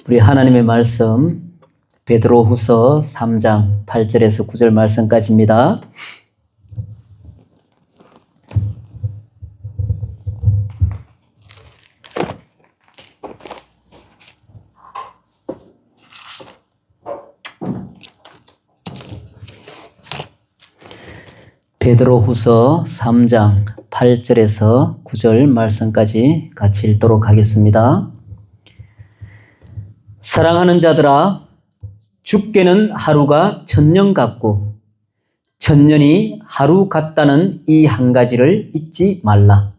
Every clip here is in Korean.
우리 하나님의 말씀 베드로후서 3장 8절에서 9절 말씀까지입니다. 베드로후서 3장 8절에서 9절 말씀까지 같이 읽도록 하겠습니다. 사랑하는 자들아, 주께는 하루가 천년 같고 천년이 하루 같다는 이 한 가지를 잊지 말라.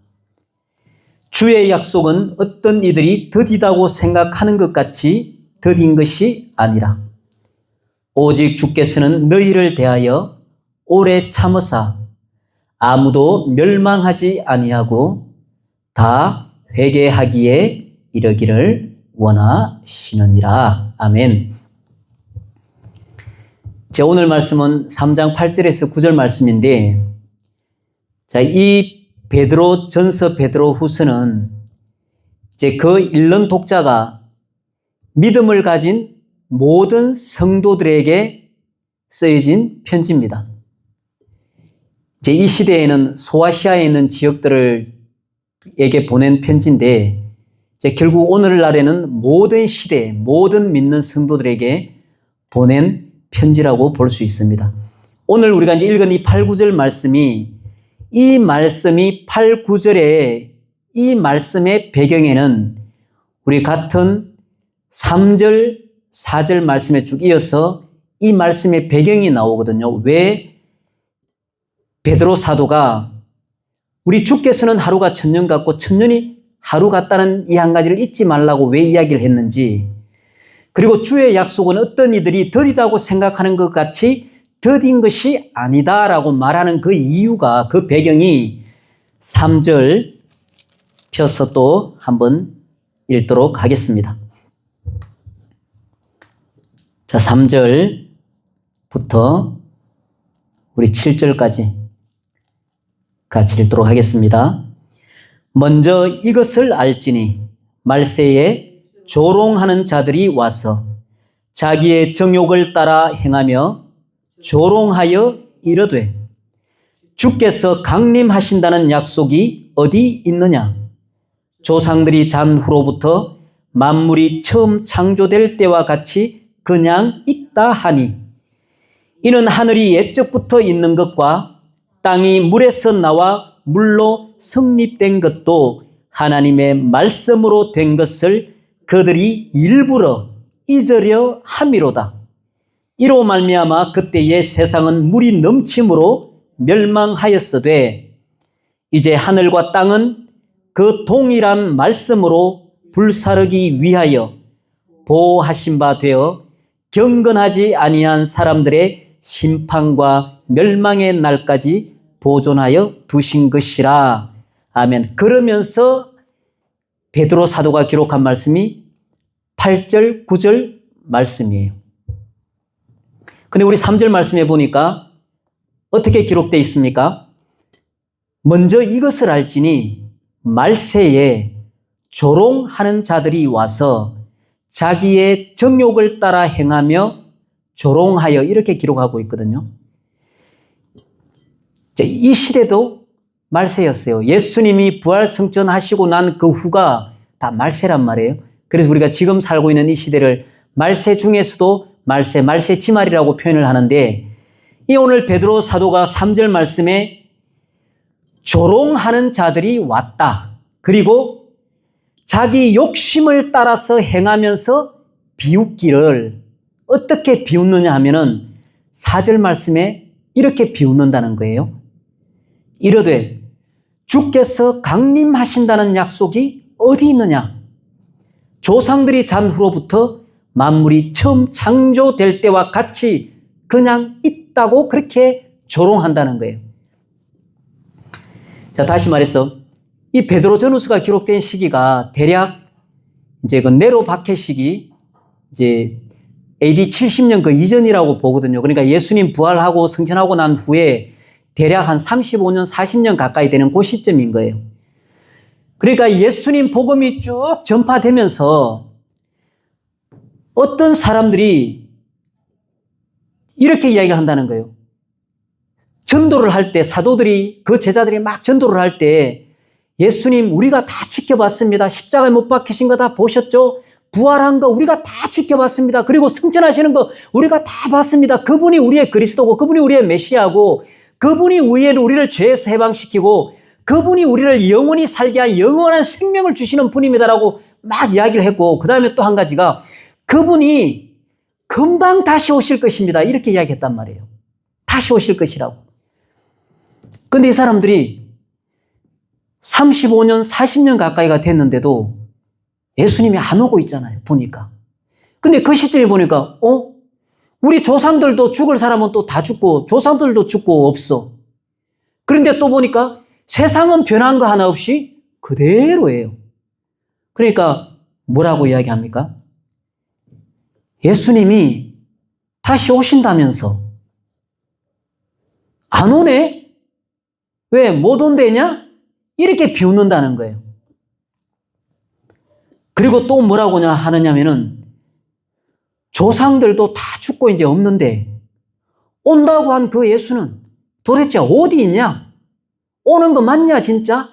주의 약속은 어떤 이들이 더디다고 생각하는 것 같이 더딘 것이 아니라 오직 주께서는 너희를 대하여 오래 참으사 아무도 멸망하지 아니하고 다 회개하기에 이르기를 원하시느니라. 아멘. 제 오늘 말씀은 3장 8절에서 9절 말씀인데, 이 베드로 전서 베드로 후서는 이제 그 읽는 독자가 믿음을 가진 모든 성도들에게 쓰여진 편지입니다. 이제 이 시대에는 소아시아에 있는 지역들에게 보낸 편지인데, 이제 결국 오늘날에는 모든 시대, 모든 믿는 성도들에게 보낸 편지라고 볼 수 있습니다. 오늘 우리가 이제 읽은 이 8, 9절 말씀이, 이 말씀이 8, 9절에 이 말씀의 배경에는 우리 같은 3절, 4절 말씀에 쭉 이어서 이 말씀의 배경이 나오거든요. 왜 베드로 사도가 우리 주께서는 하루가 천년 같고 천년이 하루 같다는 이 한 가지를 잊지 말라고 왜 이야기를 했는지, 그리고 주의 약속은 어떤 이들이 더디다고 생각하는 것 같이 더딘 것이 아니다라고 말하는 그 이유가, 그 배경이 3절 펴서 또 한번 읽도록 하겠습니다. 자, 3절부터 우리 7절까지 같이 읽도록 하겠습니다. 먼저 이것을 알지니 말세에 조롱하는 자들이 와서 자기의 정욕을 따라 행하며 조롱하여 이르되 주께서 강림하신다는 약속이 어디 있느냐? 조상들이 잔 후로부터 만물이 처음 창조될 때와 같이 그냥 있다 하니, 이는 하늘이 옛적부터 있는 것과 땅이 물에서 나와 물로 성립된 것도 하나님의 말씀으로 된 것을 그들이 일부러 잊으려 함이로다. 이로 말미암아 그때의 세상은 물이 넘침으로 멸망하였으되 이제 하늘과 땅은 그 동일한 말씀으로 불사르기 위하여 보호하신 바 되어 경건하지 아니한 사람들의 심판과 멸망의 날까지 보존하여 두신 것이라. 아멘. 그러면서 베드로 사도가 기록한 말씀이 8절, 9절 말씀이에요. 근데 우리 3절 말씀에 보니까 어떻게 기록되어 있습니까? 먼저 이것을 알지니 말세에 조롱하는 자들이 와서 자기의 정욕을 따라 행하며 조롱하여, 이렇게 기록하고 있거든요. 이 시대도 말세였어요. 예수님이 부활 승천하시고 난 그 후가 다 말세란 말이에요. 그래서 우리가 지금 살고 있는 이 시대를 말세 중에서도 말세 지말이라고 표현을 하는데, 이 오늘 베드로 사도가 3절 말씀에 조롱하는 자들이 왔다. 그리고 자기 욕심을 따라서 행하면서 비웃기를 어떻게 비웃느냐 하면은 4절 말씀에 이렇게 비웃는다는 거예요. 이르되 주께서 강림하신다는 약속이 어디 있느냐? 조상들이 잔 후로부터 만물이 처음 창조될 때와 같이 그냥 있다고 그렇게 조롱한다는 거예요. 자, 다시 말해서 이 베드로 전후서가 기록된 시기가 대략 이제 그 네로 박해 시기, 이제 AD 70년 그 이전이라고 보거든요. 그러니까 예수님 부활하고 승천하고 난 후에 대략 한 35년, 40년 가까이 되는 그 시점인 거예요. 그러니까 예수님 복음이 쭉 전파되면서 어떤 사람들이 이렇게 이야기를 한다는 거예요. 전도를 할 때 사도들이 그 제자들이 막 전도를 할 때 예수님 우리가 다 지켜봤습니다. 십자가에 못 박히신 거 다 보셨죠? 부활한 거 우리가 다 지켜봤습니다. 그리고 승천하시는 거 우리가 다 봤습니다. 그분이 우리의 그리스도고 그분이 우리의 메시아고 그분이 우리를 죄에서 해방시키고 그분이 우리를 영원히 살게 한 영원한 생명을 주시는 분입니다라고 막 이야기를 했고 그 다음에 또 한 가지가 그분이 금방 다시 오실 것입니다. 이렇게 이야기했단 말이에요. 다시 오실 것이라고. 근데 이 사람들이 35년, 40년 가까이가 됐는데도 예수님이 안 오고 있잖아요. 보니까. 근데 그 시점에 보니까 우리 조상들도 죽을 사람은 또 다 죽고 조상들도 죽고 없어. 그런데 또 보니까 세상은 변한 거 하나 없이 그대로예요. 그러니까 뭐라고 이야기합니까? 예수님이 다시 오신다면서 안 오네? 왜 못 온대냐? 이렇게 비웃는다는 거예요. 그리고 또 뭐라고 하느냐면은 조상들도 다 죽고 이제 없는데 온다고 한 그 예수는 도대체 어디 있냐? 오는 거 맞냐 진짜?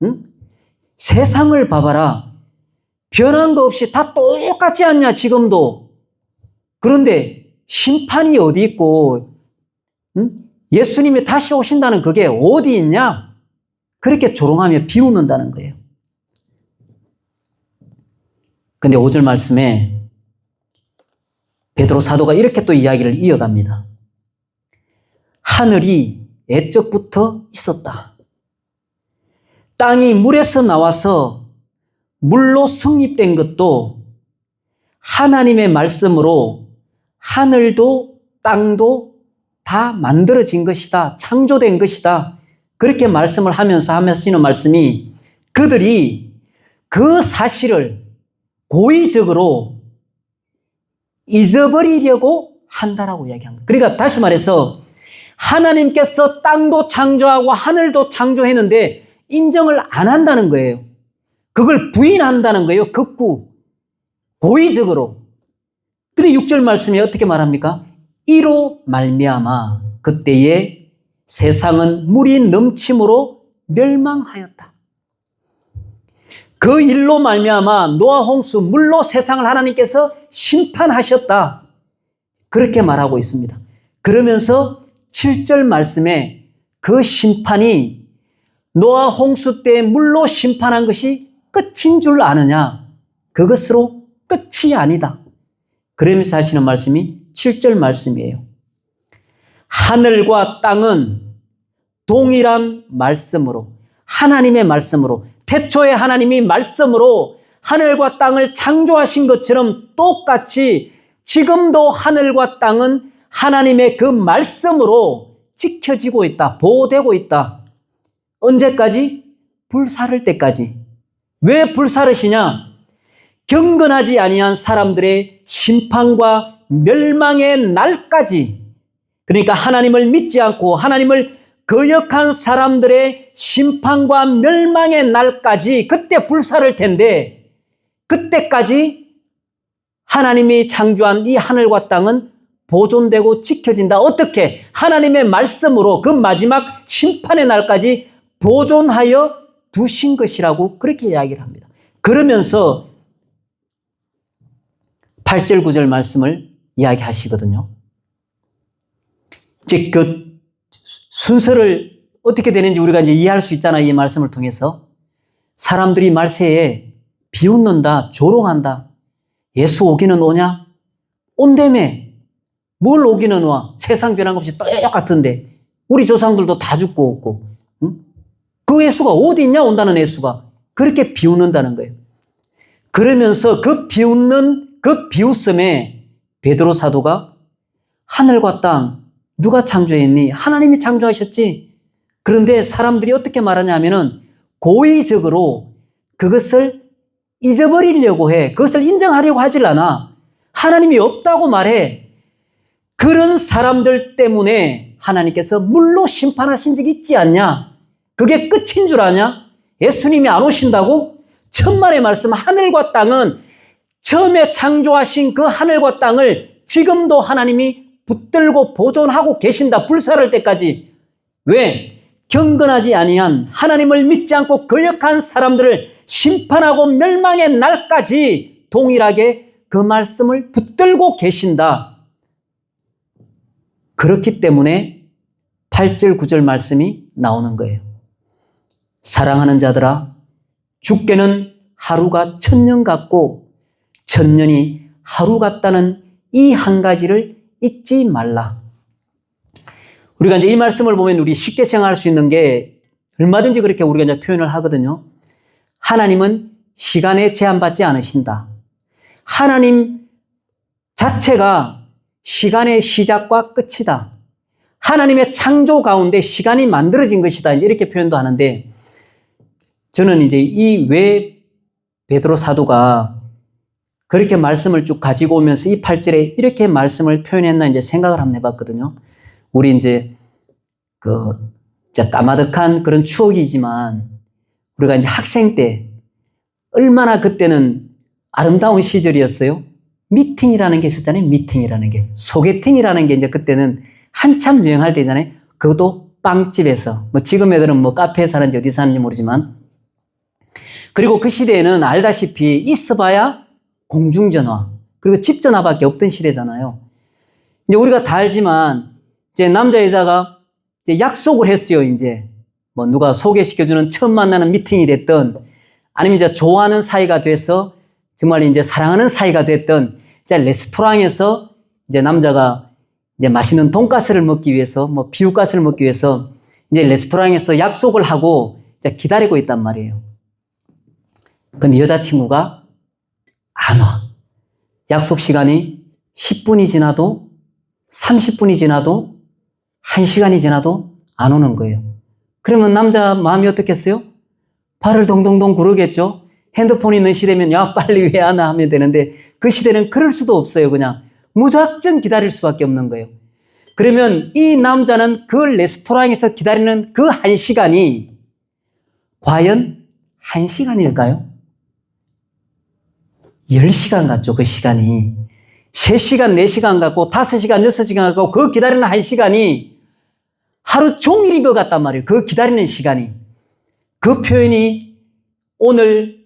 응? 세상을 봐봐라. 변한 거 없이 다 똑같지 않냐 지금도. 그런데 심판이 어디 있고 예수님이 다시 오신다는 그게 어디 있냐? 그렇게 조롱하며 비웃는다는 거예요. 근데 5절 말씀에 베드로 사도가 이렇게 또 이야기를 이어갑니다. 하늘이 옛적부터 있었다. 땅이 물에서 나와서 물로 성립된 것도 하나님의 말씀으로 하늘도 땅도 다 만들어진 것이다. 창조된 것이다. 그렇게 말씀을 하면서 하시는 말씀이 그들이 그 사실을 고의적으로 잊어버리려고 한다라고 이야기한 거예요. 그러니까 다시 말해서 하나님께서 땅도 창조하고 하늘도 창조했는데 인정을 안 한다는 거예요. 그걸 부인한다는 거예요. 극구 고의적으로. 근데 6절 말씀이 어떻게 말합니까? 이로 말미암아 그때에 세상은 물이 넘침으로 멸망하였다. 그 일로 말미암아 노아 홍수 물로 세상을 하나님께서 심판하셨다. 그렇게 말하고 있습니다. 그러면서 7절 말씀에 그 심판이 노아 홍수 때 물로 심판한 것이 끝인 줄 아느냐? 그것으로 끝이 아니다. 그러면서 하시는 말씀이 7절 말씀이에요. 하늘과 땅은 동일한 말씀으로 하나님의 말씀으로 태초에 하나님이 말씀으로 하늘과 땅을 창조하신 것처럼 똑같이 지금도 하늘과 땅은 하나님의 그 말씀으로 지켜지고 있다. 보호되고 있다. 언제까지? 불사를 때까지. 왜 불사르시냐? 경건하지 아니한 사람들의 심판과 멸망의 날까지. 그러니까 하나님을 믿지 않고 하나님을 거역한 사람들의 심판과 멸망의 날까지 그때 불사를 텐데 그때까지 하나님이 창조한 이 하늘과 땅은 보존되고 지켜진다. 어떻게? 하나님의 말씀으로 그 마지막 심판의 날까지 보존하여 두신 것이라고 그렇게 이야기를 합니다. 그러면서 8절 9절 말씀을 이야기하시거든요. 즉 그 순서를 어떻게 되는지 우리가 이제 이해할 수 있잖아요. 이 말씀을 통해서. 사람들이 말세에 비웃는다, 조롱한다. 예수 오기는 오냐? 온다며. 뭘 오기는 와? 세상 변한 것이 똑같은데. 우리 조상들도 다 죽고 없고. 응? 그 예수가 어디 있냐? 온다는 예수가. 그렇게 비웃는다는 거예요. 그러면서 그 비웃는 그 비웃음에 베드로 사도가 하늘과 땅 누가 창조했니? 하나님이 창조하셨지. 그런데 사람들이 어떻게 말하냐 하면은 고의적으로 그것을 잊어버리려고 해. 그것을 인정하려고 하질 않아. 하나님이 없다고 말해. 그런 사람들 때문에 하나님께서 물로 심판하신 적이 있지 않냐? 그게 끝인 줄 아냐? 예수님이 안 오신다고? 천만의 말씀, 하늘과 땅은 처음에 창조하신 그 하늘과 땅을 지금도 하나님이 붙들고 보존하고 계신다. 불살할 때까지. 왜? 경건하지 아니한 하나님을 믿지 않고 거역한 사람들을 심판하고 멸망의 날까지 동일하게 그 말씀을 붙들고 계신다. 그렇기 때문에 8절 9절 말씀이 나오는 거예요. 사랑하는 자들아, 주께는 하루가 1000년 같고 1000년이 하루 같다는 이 한 가지를 잊지 말라. 우리가 이제 이 말씀을 보면 우리 쉽게 생각할 수 있는 게 얼마든지 그렇게 우리가 이제 표현을 하거든요. 하나님은 시간에 제한받지 않으신다. 하나님 자체가 시간의 시작과 끝이다. 하나님의 창조 가운데 시간이 만들어진 것이다. 이렇게 표현도 하는데 저는 이제 이 왜 베드로 사도가 그렇게 말씀을 쭉 가지고 오면서 이 8절에 이렇게 말씀을 표현했나 이제 생각을 한번 해봤거든요. 우리 이제 까마득한 그런 추억이지만 우리가 이제 학생 때 얼마나 그때는 아름다운 시절이었어요. 미팅이라는 게 있었잖아요. 미팅이라는 게. 소개팅이라는 게 이제 그때는 한참 유행할 때잖아요. 그것도 빵집에서. 지금 애들은 카페에서 하는지 어디서 하는지 모르지만. 그리고 그 시대에는 알다시피 있어봐야 공중전화, 그리고 집전화밖에 없던 시대잖아요. 이제 우리가 다 알지만, 이제 남자, 여자가 이제 약속을 했어요, 이제. 누가 소개시켜주는 처음 만나는 미팅이 됐던, 아니면 이제 좋아하는 사이가 돼서 정말 이제 사랑하는 사이가 됐던, 이제 레스토랑에서 이제 남자가 이제 맛있는 돈가스를 먹기 위해서, 비우가스를 먹기 위해서 이제 레스토랑에서 약속을 하고 이제 기다리고 있단 말이에요. 근데 여자친구가 안 와. 약속 시간이 10분이 지나도 30분이 지나도 1시간이 지나도 안 오는 거예요. 그러면 남자 마음이 어떻겠어요? 발을 동동동 구르겠죠? 핸드폰이 있는 시대면 야 빨리 왜 안 와 하면 되는데 그 시대는 그럴 수도 없어요. 그냥 무작정 기다릴 수밖에 없는 거예요. 그러면 이 남자는 그 레스토랑에서 기다리는 그 1시간이 과연 1시간일까요? 10시간 같죠, 그 시간이. 3시간, 4시간 같고, 5시간, 6시간 같고, 그 기다리는 1시간이 하루 종일인 것 같단 말이에요. 그 기다리는 시간이. 그 표현이 오늘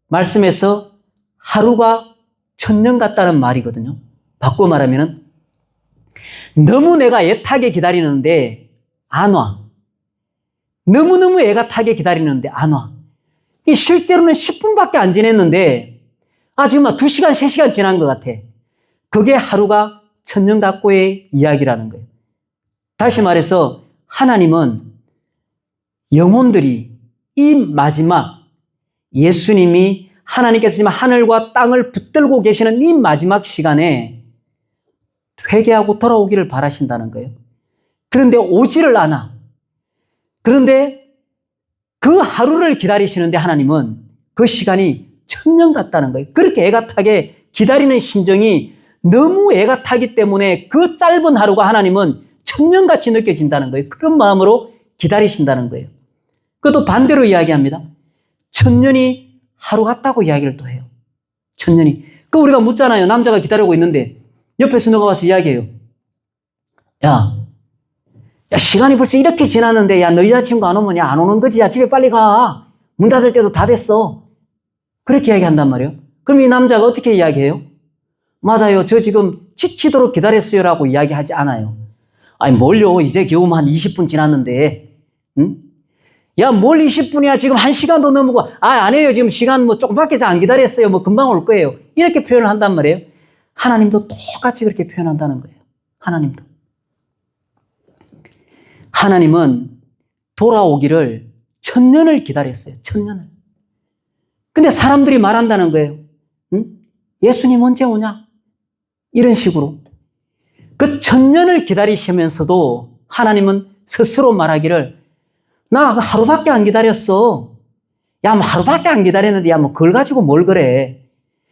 말씀에서 하루가 1000년 같다는 말이거든요. 바꿔 말하면은, 너무 내가 애타게 기다리는데 안 와. 너무너무 애타게 기다리는데 안 와. 실제로는 10분밖에 안 지냈는데, 지금 2시간, 3시간 지난 것 같아. 그게 하루가 1000년 갖고의 이야기라는 거예요. 다시 말해서 하나님은 영혼들이 이 마지막 예수님이 하나님께서 지금 하늘과 땅을 붙들고 계시는 이 마지막 시간에 회개하고 돌아오기를 바라신다는 거예요. 그런데 오지를 않아. 그런데 그 하루를 기다리시는데 하나님은 그 시간이 1000년 같다는 거예요. 그렇게 애가타게 기다리는 심정이 너무 애가타기 때문에 그 짧은 하루가 하나님은 1000년같이 느껴진다는 거예요. 그런 마음으로 기다리신다는 거예요. 그것도 반대로 이야기합니다. 1000년이 하루 같다고 이야기를 또 해요. 1000년이. 그 우리가 묻잖아요. 남자가 기다리고 있는데 옆에서 누가 와서 이야기해요. 야, 시간이 벌써 이렇게 지났는데 야, 너 여자친구 안 오면 안 오는 거지. 야, 집에 빨리 가. 문 닫을 때도 다 됐어. 그렇게 이야기한단 말이에요. 그럼 이 남자가 어떻게 이야기해요? 맞아요. 저 지금 지치도록 기다렸어요라고 이야기하지 않아요. 아니 뭘요? 이제 겨우 한 20분 지났는데. 응? 야, 뭘 20분이야? 지금 1시간도 넘고. 안 해요. 지금 시간 조금밖에 안 기다렸어요. 금방 올 거예요. 이렇게 표현을 한단 말이에요. 하나님도 똑같이 그렇게 표현한다는 거예요. 하나님도. 하나님은 돌아오기를 1000년을 기다렸어요. 1000년을. 근데 사람들이 말한다는 거예요. 응? 예수님 언제 오냐? 이런 식으로. 그 1000년을 기다리시면서도 하나님은 스스로 말하기를 나 하루밖에 안 기다렸어. 야, 하루밖에 안 기다렸는데 야, 그걸 가지고 뭘 그래.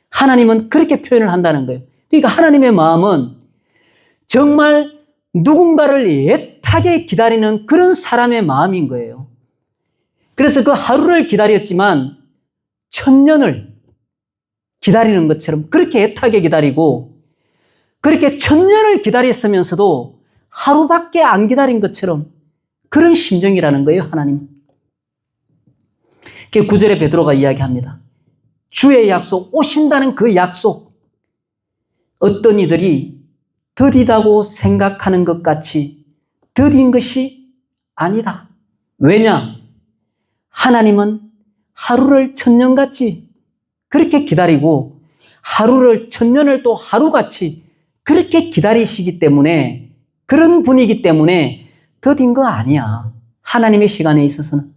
하나님은 그렇게 표현을 한다는 거예요. 그러니까 하나님의 마음은 정말 누군가를 애타게 기다리는 그런 사람의 마음인 거예요. 그래서 그 하루를 기다렸지만 1000년을 기다리는 것처럼 그렇게 애타게 기다리고 그렇게 천년을 기다렸으면서도 하루밖에 안 기다린 것처럼 그런 심정이라는 거예요, 하나님. 9절에 베드로가 이야기합니다. 주의 약속, 오신다는 그 약속. 어떤 이들이 더디다고 생각하는 것 같이 더딘 것이 아니다. 왜냐? 하나님은 하루를 천년같이 그렇게 기다리고 하루를 천년을 또 하루같이 그렇게 기다리시기 때문에 그런 분이기 때문에 더딘 거 아니야. 하나님의 시간에 있어서는.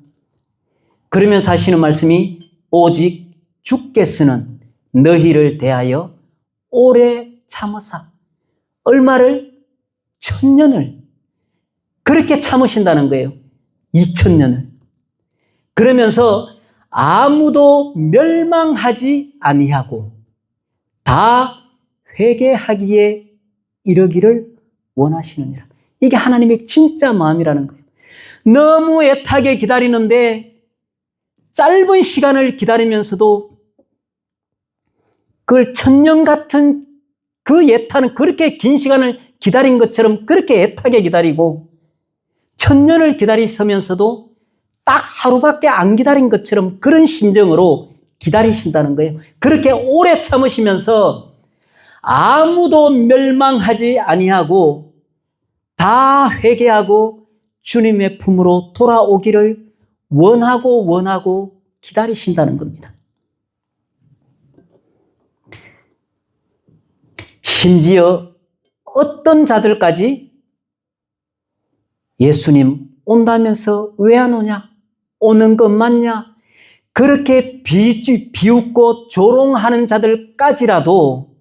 그러면서 하시는 말씀이 오직 주께서는 너희를 대하여 오래 참으사. 얼마를? 천년을. 그렇게 참으신다는 거예요. 2000년을. 그러면서 아무도 멸망하지 아니하고 다 회개하기에 이르기를 원하시느니라. 이게 하나님의 진짜 마음이라는 거예요. 너무 애타게 기다리는데 짧은 시간을 기다리면서도 그걸 천년 같은 그 애타는 그렇게 긴 시간을 기다린 것처럼 그렇게 애타게 기다리고 천년을 기다리시면서도 딱 하루밖에 안 기다린 것처럼 그런 심정으로 기다리신다는 거예요. 그렇게 오래 참으시면서 아무도 멸망하지 아니하고 다 회개하고 주님의 품으로 돌아오기를 원하고 기다리신다는 겁니다. 심지어 어떤 자들까지 예수님 온다면서 왜 안 오냐? 오는 것 맞냐? 그렇게 비웃고 조롱하는 자들까지라도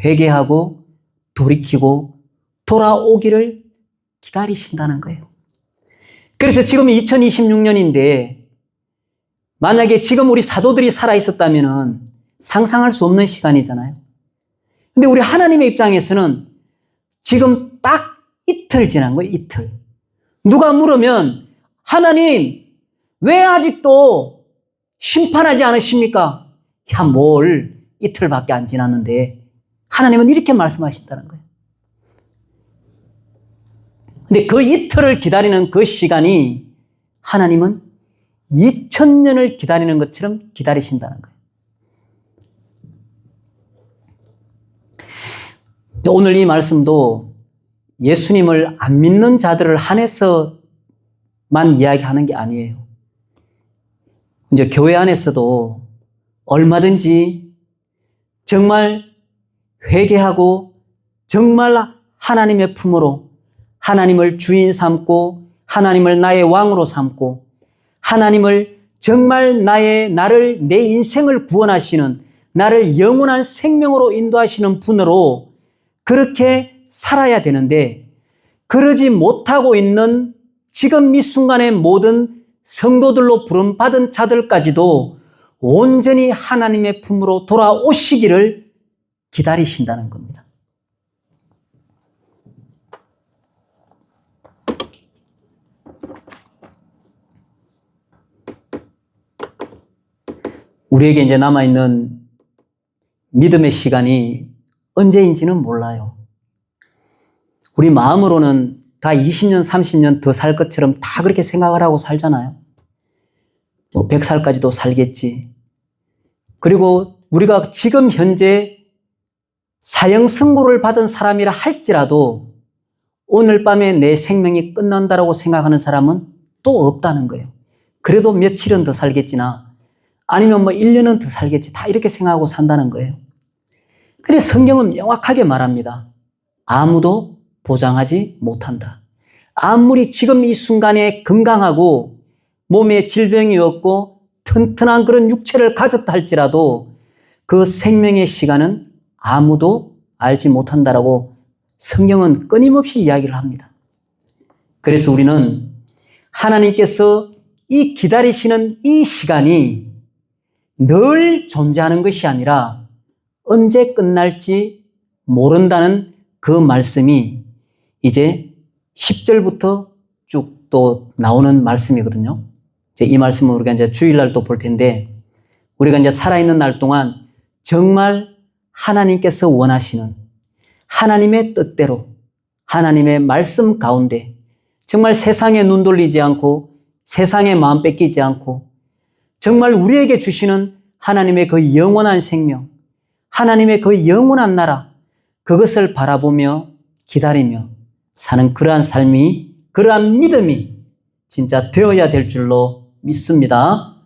회개하고 돌이키고 돌아오기를 기다리신다는 거예요. 그래서 지금 2026년인데 만약에 지금 우리 사도들이 살아있었다면 상상할 수 없는 시간이잖아요. 근데 우리 하나님의 입장에서는 지금 딱 이틀 지난 거예요, 이틀. 누가 물으면 하나님 왜 아직도 심판하지 않으십니까? 야, 뭘 이틀밖에 안 지났는데 하나님은 이렇게 말씀하신다는 거예요. 근데 그 이틀을 기다리는 그 시간이 하나님은 2000년을 기다리는 것처럼 기다리신다는 거예요. 오늘 이 말씀도 예수님을 안 믿는 자들을 한해서만 이야기하는 게 아니에요. 이제 교회 안에서도 얼마든지 정말 회개하고 정말 하나님의 품으로 하나님을 주인 삼고 하나님을 나의 왕으로 삼고 하나님을 정말 나를 내 인생을 구원하시는 나를 영원한 생명으로 인도하시는 분으로 그렇게 살아야 되는데 그러지 못하고 있는 지금 이 순간의 모든 성도들로 부름받은 자들까지도 온전히 하나님의 품으로 돌아오시기를 기다리신다는 겁니다. 우리에게 이제 남아있는 믿음의 시간이 언제인지는 몰라요. 우리 마음으로는 다 20년, 30년 더 살 것처럼 다 그렇게 생각을 하고 살잖아요. 100살까지도 살겠지. 그리고 우리가 지금 현재 사형 선고를 받은 사람이라 할지라도 오늘 밤에 내 생명이 끝난다라고 생각하는 사람은 또 없다는 거예요. 그래도 며칠은 더 살겠지나 아니면 1년은 더 살겠지. 다 이렇게 생각하고 산다는 거예요. 근데 성경은 명확하게 말합니다. 아무도 보장하지 못한다. 아무리 지금 이 순간에 건강하고 몸에 질병이 없고 튼튼한 그런 육체를 가졌다 할지라도 그 생명의 시간은 아무도 알지 못한다라고 성경은 끊임없이 이야기를 합니다. 그래서 우리는 하나님께서 이 기다리시는 이 시간이 늘 존재하는 것이 아니라 언제 끝날지 모른다는 그 말씀이 이제 10절부터 쭉 또 나오는 말씀이거든요. 이제 이 말씀은 우리가 이제 주일날 또 볼 텐데 우리가 이제 살아있는 날 동안 정말 하나님께서 원하시는 하나님의 뜻대로 하나님의 말씀 가운데 정말 세상에 눈 돌리지 않고 세상에 마음 뺏기지 않고 정말 우리에게 주시는 하나님의 그 영원한 생명, 하나님의 그 영원한 나라, 그것을 바라보며 기다리며 사는 그러한 삶이, 그러한 믿음이 진짜 되어야 될 줄로 믿습니다.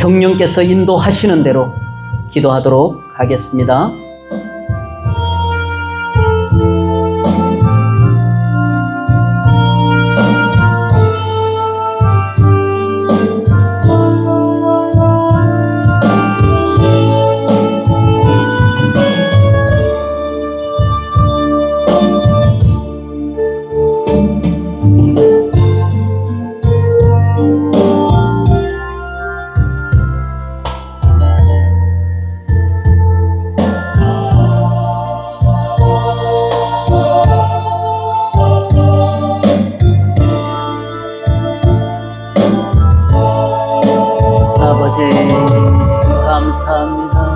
성령께서 인도하시는 대로 기도하도록 하겠습니다. 아버지 감사합니다.